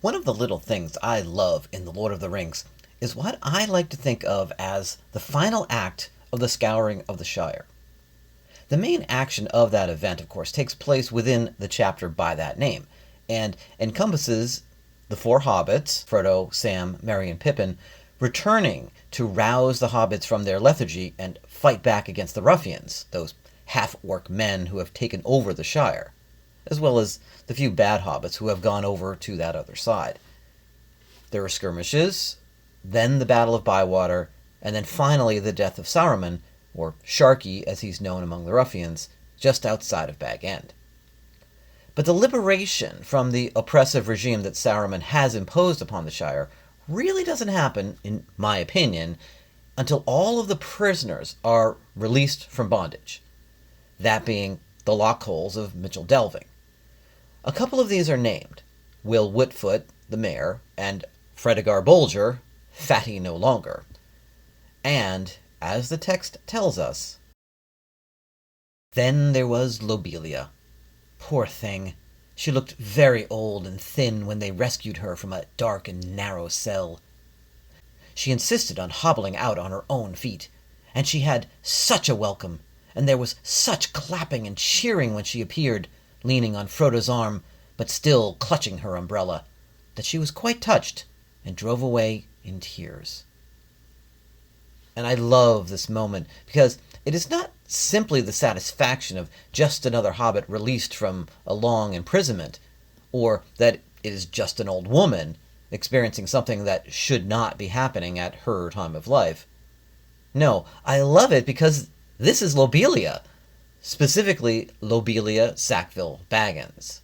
One of the little things I love in The Lord of the Rings is what I like to think of as the final act of the Scouring of the Shire. The main action of that event, of course, takes place within the chapter by that name, and encompasses the four hobbits, Frodo, Sam, Merry, and Pippin, returning to rouse the hobbits from their lethargy and fight back against the ruffians, those half-orc men who have taken over the Shire, as well as the few bad hobbits who have gone over to that other side. There are skirmishes, then the Battle of Bywater, and then finally the death of Saruman, or Sharky as he's known among the ruffians, just outside of Bag End. But the liberation from the oppressive regime that Saruman has imposed upon the Shire really doesn't happen, in my opinion, until all of the prisoners are released from bondage, that being the Lockholes of Mitchell Delving. A couple of these are named: Will Whitfoot, the mayor, and Fredegar Bolger, Fatty no longer. And, as the text tells us, then there was Lobelia. Poor thing. She looked very old and thin when they rescued her from a dark and narrow cell. She insisted on hobbling out on her own feet, and she had such a welcome, and there was such clapping and cheering when she appeared, leaning on Frodo's arm, but still clutching her umbrella, that she was quite touched, and drove away in tears. And I love this moment, because it is not simply the satisfaction of just another hobbit released from a long imprisonment, or that it is just an old woman experiencing something that should not be happening at her time of life. No, I love it because this is Lobelia, specifically Lobelia Sackville-Baggins.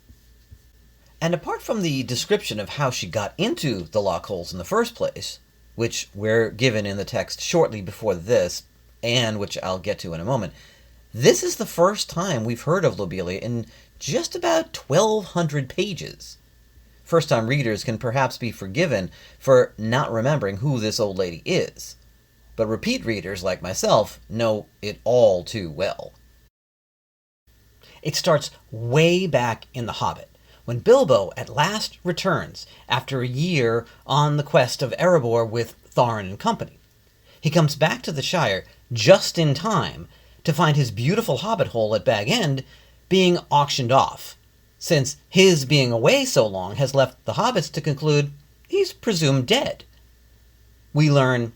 And apart from the description of how she got into the Lockholes in the first place, which we're given in the text shortly before this, and which I'll get to in a moment, this is the first time we've heard of Lobelia in just about 1,200 pages. First-time readers can perhaps be forgiven for not remembering who this old lady is, but repeat readers like myself know it all too well. It starts way back in The Hobbit, when Bilbo at last returns after a year on the quest of Erebor with Thorin and company. He comes back to the Shire just in time to find his beautiful hobbit hole at Bag End being auctioned off, since his being away so long has left the hobbits to conclude he's presumed dead. We learn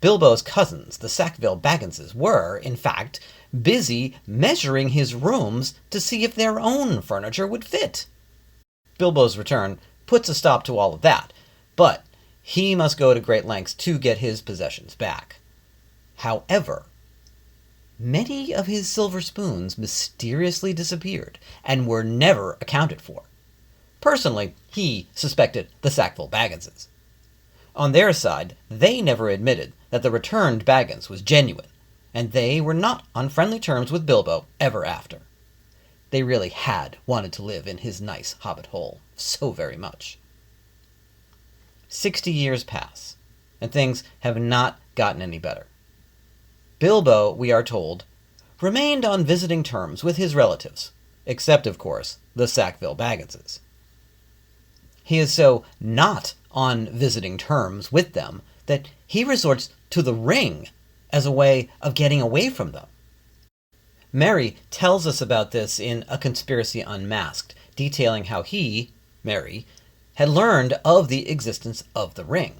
Bilbo's cousins, the Sackville-Bagginses, were, in fact, busy measuring his rooms to see if their own furniture would fit. Bilbo's return puts a stop to all of that, but he must go to great lengths to get his possessions back. However, many of his silver spoons mysteriously disappeared and were never accounted for. Personally, he suspected the Sackville-Bagginses. On their side, they never admitted that the returned Baggins was genuine, and they were not on friendly terms with Bilbo ever after. They really had wanted to live in his nice hobbit hole so very much. 60 years pass, and things have not gotten any better. Bilbo, we are told, remained on visiting terms with his relatives, except, of course, the Sackville-Bagginses. He is so not on visiting terms with them that he resorts to the ring as a way of getting away from them. Merry tells us about this in A Conspiracy Unmasked, detailing how he, Merry, had learned of the existence of the ring.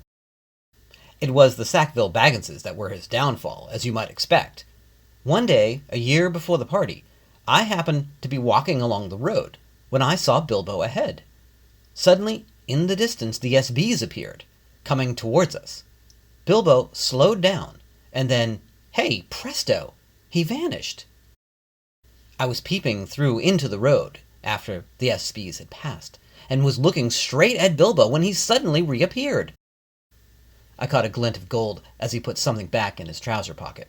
It was the Sackville-Bagginses that were his downfall, as you might expect. One day, a year before the party, I happened to be walking along the road when I saw Bilbo ahead. Suddenly, in the distance, the SBs appeared, coming towards us. Bilbo slowed down, and then, hey, presto, he vanished. I was peeping through into the road after the SBs had passed, and was looking straight at Bilbo when he suddenly reappeared. I caught a glint of gold as he put something back in his trouser pocket.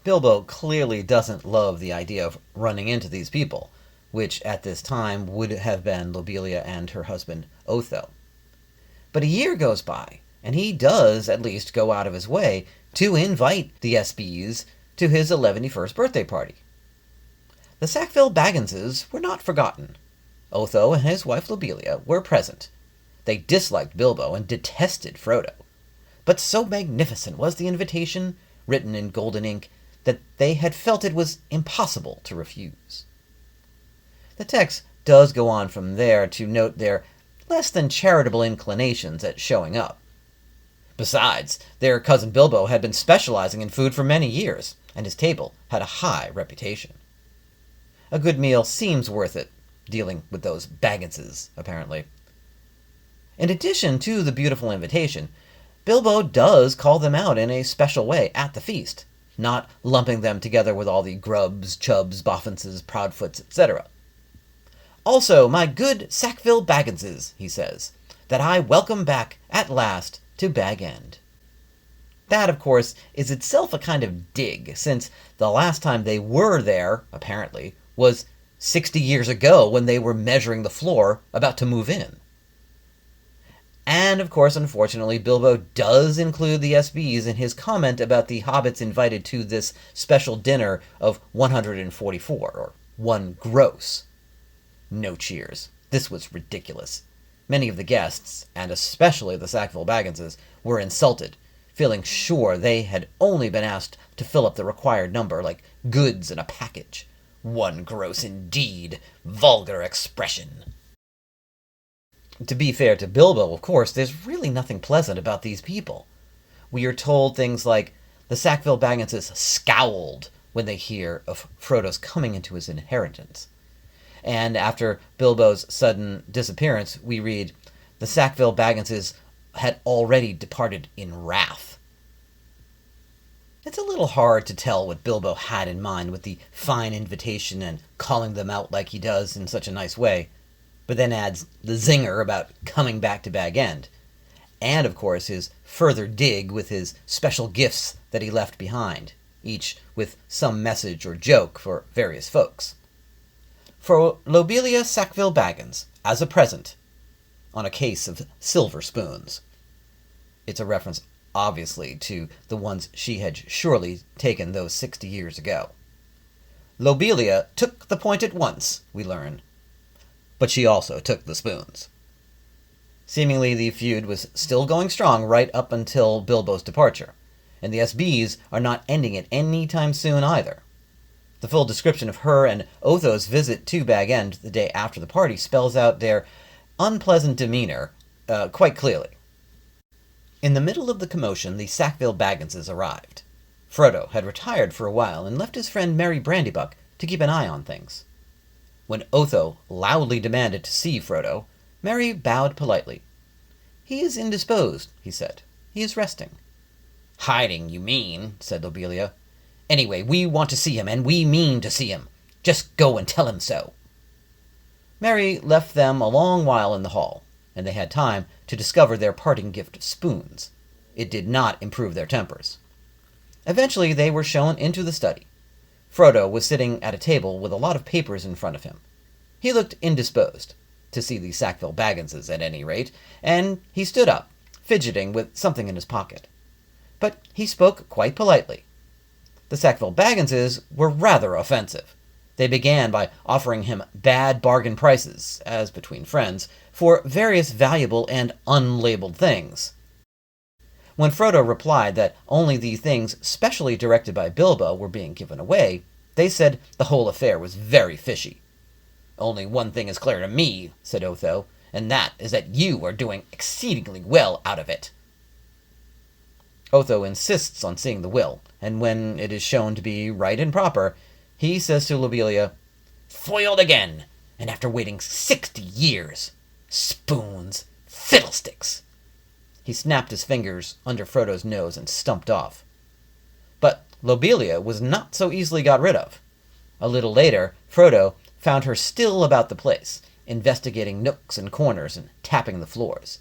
Bilbo clearly doesn't love the idea of running into these people, which at this time would have been Lobelia and her husband Otho. But a year goes by, and he does at least go out of his way to invite the SBs to his 11th birthday party. The Sackville-Bagginses were not forgotten. Otho and his wife Lobelia were present. They disliked Bilbo and detested Frodo. But so magnificent was the invitation, written in golden ink, that they had felt it was impossible to refuse. The text does go on from there to note their less than charitable inclinations at showing up. Besides, their cousin Bilbo had been specializing in food for many years, and his table had a high reputation. A good meal seems worth it, dealing with those Bagginses, apparently. In addition to the beautiful invitation, Bilbo does call them out in a special way at the feast, not lumping them together with all the Grubbs, Chubbs, Boffinses, Proudfoots, etc. Also, my good Sackville-Bagginses, he says, that I welcome back at last to Bag End. That, of course, is itself a kind of dig, since the last time they were there, apparently, was 60 years ago when they were measuring the floor about to move in. And, of course, unfortunately, Bilbo does include the SBs in his comment about the hobbits invited to this special dinner of 144, or one gross. No cheers. This was ridiculous. Many of the guests, and especially the Sackville-Bagginses, were insulted, feeling sure they had only been asked to fill up the required number, like goods in a package. One gross indeed. Vulgar expression. To be fair to Bilbo, of course, there's really nothing pleasant about these people. We are told things like, the Sackville-Bagginses scowled when they hear of Frodo's coming into his inheritance. And after Bilbo's sudden disappearance, we read, the Sackville-Bagginses had already departed in wrath. It's a little hard to tell what Bilbo had in mind with the fine invitation and calling them out like he does in such a nice way, but then adds the zinger about coming back to Bag End, and of course his further dig with his special gifts that he left behind, each with some message or joke for various folks. For Lobelia Sackville-Baggins, as a present, on a case of silver spoons. It's a reference, obviously, to the ones she had surely taken those 60 years ago. Lobelia took the point at once, we learn, but she also took the spoons. Seemingly the feud was still going strong right up until Bilbo's departure, and the SBs are not ending it any time soon either. The full description of her and Otho's visit to Bag End the day after the party spells out their unpleasant demeanor quite clearly. In the middle of the commotion, the Sackville-Bagginses arrived. Frodo had retired for a while and left his friend Merry Brandybuck to keep an eye on things. When Otho loudly demanded to see Frodo, Merry bowed politely. "He is indisposed," he said. "He is resting." "Hiding, you mean," said Lobelia. "Anyway, we want to see him, and we mean to see him. Just go and tell him so." Merry left them a long while in the hall, and they had time to discover their parting gift of spoons. It did not improve their tempers. Eventually they were shown into the study. Frodo was sitting at a table with a lot of papers in front of him. He looked indisposed, to see the Sackville-Bagginses at any rate, and he stood up, fidgeting with something in his pocket. But he spoke quite politely. The Sackville-Bagginses were rather offensive. They began by offering him bad bargain prices, as between friends, for various valuable and unlabeled things. When Frodo replied that only the things specially directed by Bilbo were being given away, they said the whole affair was very fishy. "Only one thing is clear to me," said Otho, "and that is that you are doing exceedingly well out of it." Otho insists on seeing the will, and when it is shown to be right and proper, he says to Lobelia, "Foiled again, and after waiting 60 years. Spoons! Fiddlesticks!" He snapped his fingers under Frodo's nose and stumped off. But Lobelia was not so easily got rid of. A little later, Frodo found her still about the place, investigating nooks and corners and tapping the floors.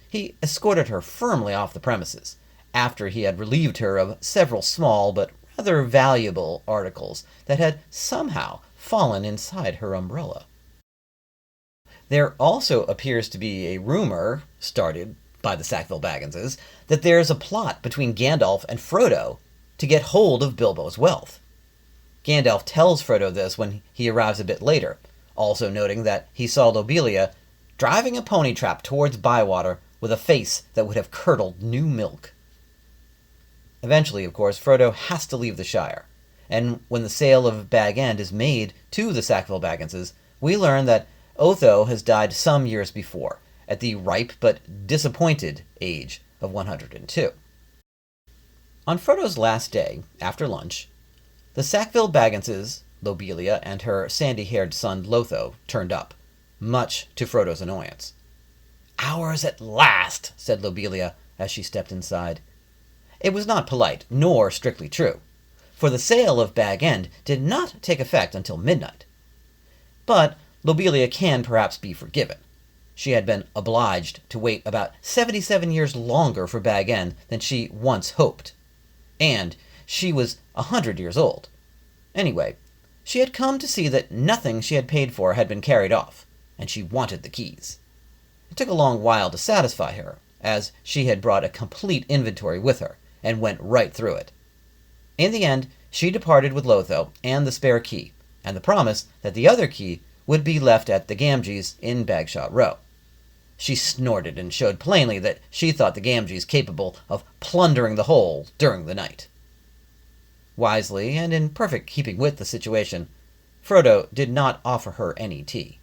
He escorted her firmly off the premises, after he had relieved her of several small but rather valuable articles that had somehow fallen inside her umbrella. There also appears to be a rumor, started by the Sackville-Bagginses, that there is a plot between Gandalf and Frodo to get hold of Bilbo's wealth. Gandalf tells Frodo this when he arrives a bit later, also noting that he saw Lobelia driving a pony trap towards Bywater with a face that would have curdled new milk. Eventually, of course, Frodo has to leave the Shire, and when the sale of Bag End is made to the Sackville-Bagginses, we learn that Otho has died some years before, at the ripe but disappointed age of 102. On Frodo's last day, after lunch, the Sackville-Bagginses, Lobelia, and her sandy-haired son Lotho turned up, much to Frodo's annoyance. "Ours at last," said Lobelia as she stepped inside. It was not polite, nor strictly true, for the sale of Bag End did not take effect until midnight. But Lobelia can perhaps be forgiven. She had been obliged to wait about 77 years longer for Bag End than she once hoped. And she was 100 years old. Anyway, she had come to see that nothing she had paid for had been carried off, and she wanted the keys. It took a long while to satisfy her, as she had brought a complete inventory with her, and went right through it. In the end, she departed with Lotho and the spare key, and the promise that the other key would be left at the Gamgees in Bagshot Row. She snorted and showed plainly that she thought the Gamgees capable of plundering the whole during the night. Wisely, and in perfect keeping with the situation, Frodo did not offer her any tea,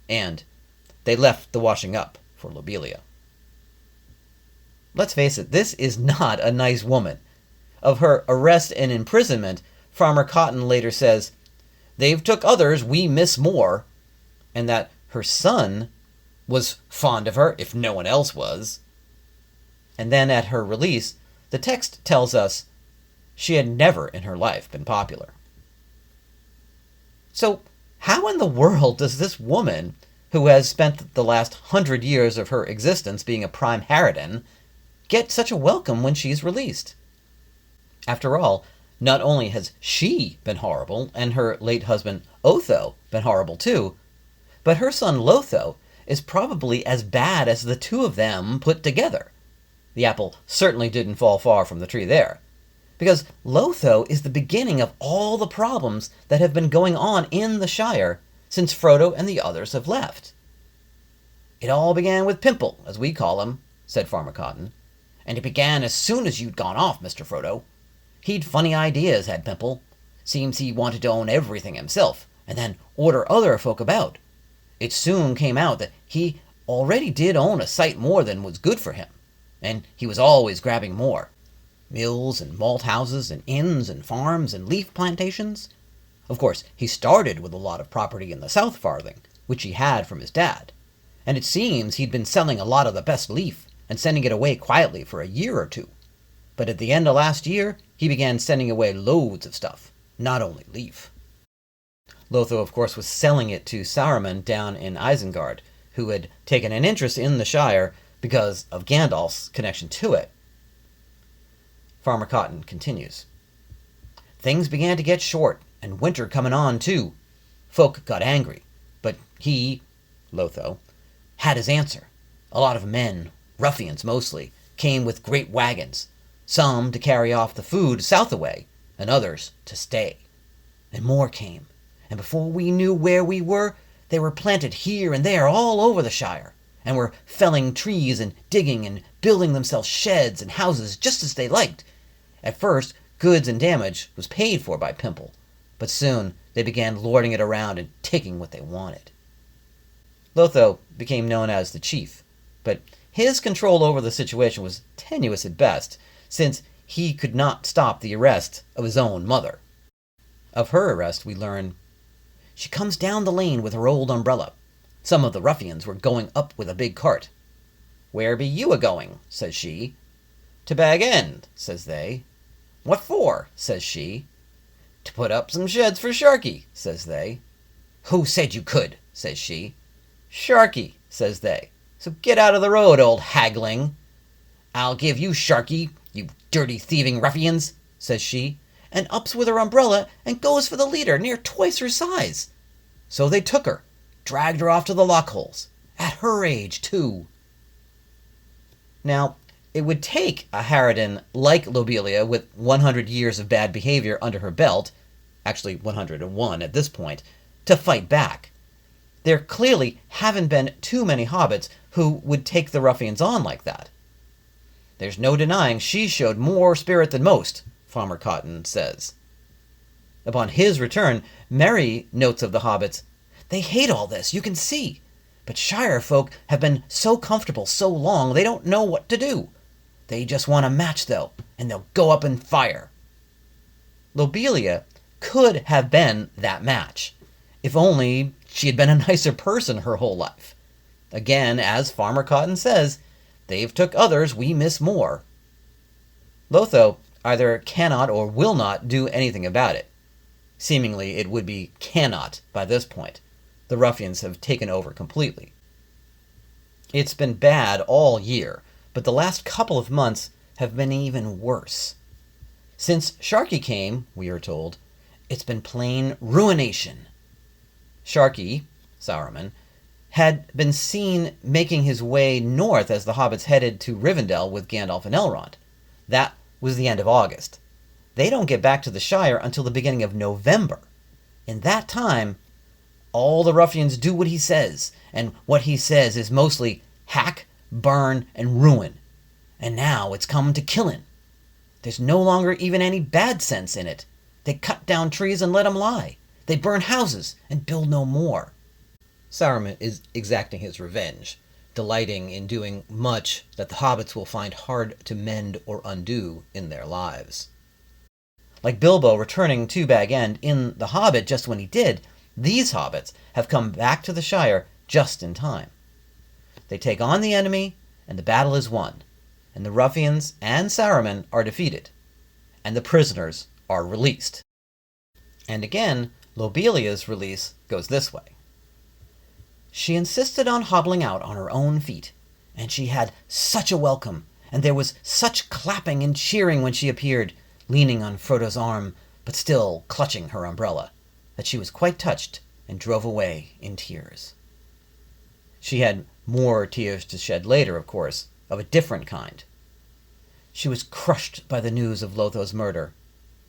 and they left the washing up for Lobelia. Let's face it, this is not a nice woman. Of her arrest and imprisonment, Farmer Cotton later says, "They've took others, we miss more," and that her son was fond of her, if no one else was. And then at her release, the text tells us she had never in her life been popular. So how in the world does this woman, who has spent the last 100 years of her existence being a prime harridan, get such a welcome when she's released? After all, not only has she been horrible, and her late husband Otho been horrible too, but her son Lotho is probably as bad as the two of them put together. The apple certainly didn't fall far from the tree there, because Lotho is the beginning of all the problems that have been going on in the Shire since Frodo and the others have left. "It all began with Pimple, as we call him," said Farmer Cotton, "and it began as soon as you'd gone off, Mr. Frodo. He'd funny ideas, had Pimple. Seems he wanted to own everything himself, and then order other folk about. It soon came out that he already did own a sight more than was good for him, and he was always grabbing more. Mills and malt houses and inns and farms and leaf plantations. Of course, he started with a lot of property in the South Farthing, which he had from his dad, and it seems he'd been selling a lot of the best leaf and sending it away quietly for a year or two. But at the end of last year, he began sending away loads of stuff, not only leaf." Lotho, of course, was selling it to Saruman down in Isengard, who had taken an interest in the Shire because of Gandalf's connection to it. Farmer Cotton continues. "Things began to get short, and winter coming on, too. Folk got angry, but he, Lotho, had his answer. A lot of men, ruffians mostly, came with great wagons, some to carry off the food south away, and others to stay. And more came, and before we knew where we were, they were planted here and there all over the Shire, and were felling trees and digging and building themselves sheds and houses just as they liked. At first, goods and damage was paid for by Pimple, but soon they began lording it around and taking what they wanted." Lotho became known as the Chief, but his control over the situation was tenuous at best, since he could not stop the arrest of his own mother. Of her arrest we learn, "She comes down the lane with her old umbrella. Some of the ruffians were going up with a big cart. 'Where be you a-going?' says she. 'To Bag End,' says they. 'What for?' says she. 'To put up some sheds for Sharky,' says they. 'Who said you could?' says she. 'Sharky,' says they. 'So get out of the road, old haggling.' 'I'll give you Sharky, you dirty thieving ruffians,' says she, and ups with her umbrella and goes for the leader near twice her size. So they took her, dragged her off to the Lockholes, at her age, too." Now, it would take a harridan like Lobelia with 100 years of bad behavior under her belt, actually 101 at this point, to fight back. There clearly haven't been too many hobbits who would take the ruffians on like that. There's no denying she showed more spirit than most, Farmer Cotton says. Upon his return, Merry notes of the hobbits, "They hate all this, you can see. But Shire folk have been so comfortable so long they don't know what to do. They just want a match, though, and they'll go up and fire." Lobelia could have been that match, if only she had been a nicer person her whole life. Again, as Farmer Cotton says, they've took others, we miss more. Lotho either cannot or will not do anything about it. Seemingly, it would be cannot by this point. The ruffians have taken over completely. It's been bad all year, but the last couple of months have been even worse. Since Sharky came, we are told, it's been plain ruination. Sharky, Saruman, had been seen making his way north as the hobbits headed to Rivendell with Gandalf and Elrond. That was the end of August. They don't get back to the Shire until the beginning of November. In that time, all the ruffians do what he says, and what he says is mostly hack, burn, and ruin. And now it's come to killing. There's no longer even any bad sense in it. They cut down trees and let 'em lie. They burn houses and build no more. Saruman is exacting his revenge, delighting in doing much that the hobbits will find hard to mend or undo in their lives. Like Bilbo returning to Bag End in The Hobbit just when he did, these hobbits have come back to the Shire just in time. They take on the enemy, and the battle is won, and the ruffians and Saruman are defeated, and the prisoners are released. And again, Lobelia's release goes this way. She insisted on hobbling out on her own feet, and she had such a welcome, and there was such clapping and cheering when she appeared, leaning on Frodo's arm, but still clutching her umbrella, that she was quite touched and drove away in tears. She had more tears to shed later, of course, of a different kind. She was crushed by the news of Lotho's murder,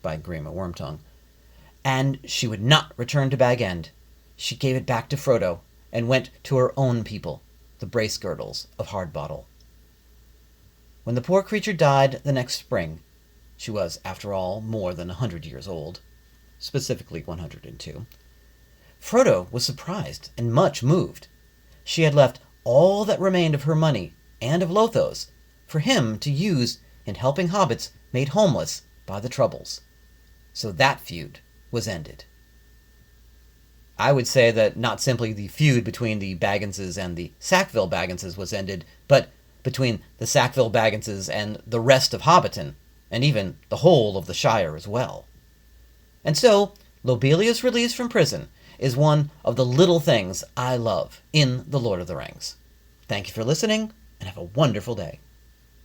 by Grima Wormtongue, and she would not return to Bag End. She gave it back to Frodo, and went to her own people, the Bracegirdles of Hardbottle. When the poor creature died the next spring, she was, after all, more than 100 years old, specifically 102, Frodo was surprised and much moved. She had left all that remained of her money, and of Lotho's, for him to use in helping hobbits made homeless by the Troubles. So that feud was ended. I would say that not simply the feud between the Bagginses and the Sackville-Bagginses was ended, but between the Sackville-Bagginses and the rest of Hobbiton, and even the whole of the Shire as well. And so, Lobelia's release from prison is one of the little things I love in The Lord of the Rings. Thank you for listening, and have a wonderful day.